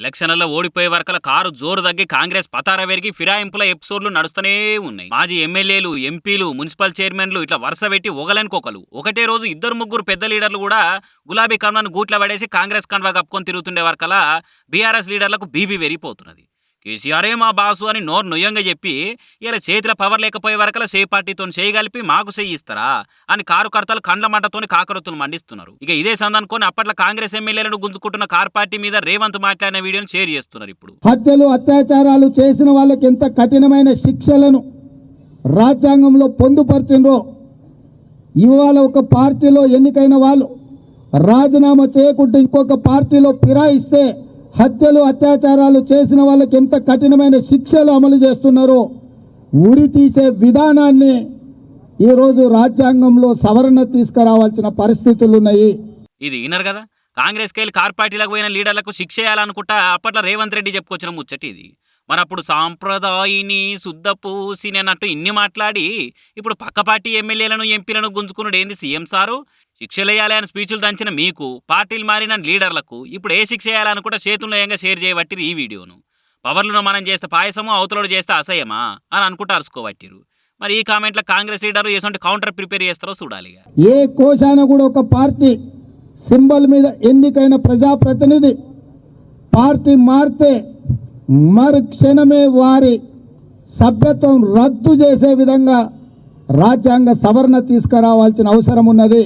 ఎలక్షన్లలో ఓడిపోయే వరకల కారు జోరు తగ్గి కాంగ్రెస్ పతార వెరిగి ఫిరాయింపుల ఎపిసోడ్లు నడుస్తూనే ఉన్నాయి. మాజీ ఎమ్మెల్యేలు, ఎంపీలు, మున్సిపల్ చైర్మన్లు ఇట్లా వరుస పెట్టి ఒకలనుకొకలు ఒకటే రోజు ఇద్దరు ముగ్గురు పెద్ద లీడర్లు కూడా గులాబీ కన్వను గూట్ల పడేసి కాంగ్రెస్ కన్వా కప్పుకొని తిరుగుతుండే వరకల బీఆర్ఎస్ లీడర్లకు బీబీ వెరిగిపోతున్నది. కేసీఆరే మా బాసు అని నోరు నొయ్యంగా చెప్పి ఇలా చేతిలో పవర్ లేకపోయే వరకల సే పార్టీతో చేయగలిపి మాకు చేయిస్తారా అని కారుకర్తలు కండ్ల మంటతోని కాకరొత్తులు మండిస్తున్నారు. ఇక ఇదే సందనుకొని అప్పట్లో కాంగ్రెస్ ఎమ్మెల్యేలను గుంజుకుంటున్న కారు పార్టీ మీద రేవంత్ మాట్లాడిన వీడియోని షేర్ చేస్తున్నారు. ఇప్పుడు హత్యలు, అత్యాచారాలు చేసిన వాళ్ళకి ఎంత కఠినమైన శిక్షలను రాజ్యాంగంలో పొందుపరిచిందో, ఇవాళ ఒక పార్టీలో ఎన్నికైన వాళ్ళు రాజీనామా చేయకుండా ఇంకొక పార్టీలో ఫిరాయిస్తే హత్యలు, అత్యాచారాలు చేసిన వాళ్ళకి ఎంత కఠినమైన శిక్షలు అమలు చేస్తున్నారో ఉరి తీసే విధానాన్ని ఈరోజు రాజ్యాంగంలో సవరణ తీసుకురావాల్సిన పరిస్థితులు ఉన్నాయి. ఇది వినరు కదా, కాంగ్రెస్కి వెళ్ళి కార్ పార్టీలకు పోయిన లీడర్లకు శిక్ష చేయాలనుకుంటా అప్పట్లో రేవంత్ రెడ్డి చెప్పుకొచ్చిన ముచ్చటి ఇది. మరి అప్పుడు సాంప్రదాయిని శుద్ధ పూసిని అన్నట్టు ఇన్ని మాట్లాడి ఇప్పుడు పక్క పార్టీ ఎమ్మెల్యేలను, ఎంపీలను గుంజుకున్నాడు ఏంది సీఎం సారు? శిక్షలేయాలి అని స్పీచ్లు దంచిన మీకు, పార్టీలు మారిన లీడర్లకు ఇప్పుడు ఏ శిక్ష చేయాలనుకుంటా చేతుల్లో ఏంగా షేర్ చేయబట్టిరు ఈ వీడియోను. పవర్లను మనం చేస్తే పాయసము, అవతలోడు చేస్తే అసహ్యమా అని అనుకుంటా అరుచుకోబట్టిరు. మరి ఈ కామెంట్లో కాంగ్రెస్ లీడర్ ఎటువంటి కౌంటర్ ప్రిపేర్ చేస్తారో చూడాలి. ఏ కోశాన కూడా ఒక పార్టీ సింబల్ మీద ఎన్నికైన ప్రజాప్రతినిధి పార్టీ మారితే మరు క్షణమే వారి సభ్యత్వం రద్దు చేసే విధంగా రాజ్యాంగ సవరణ తీసుకురావాల్సిన అవసరం ఉన్నది.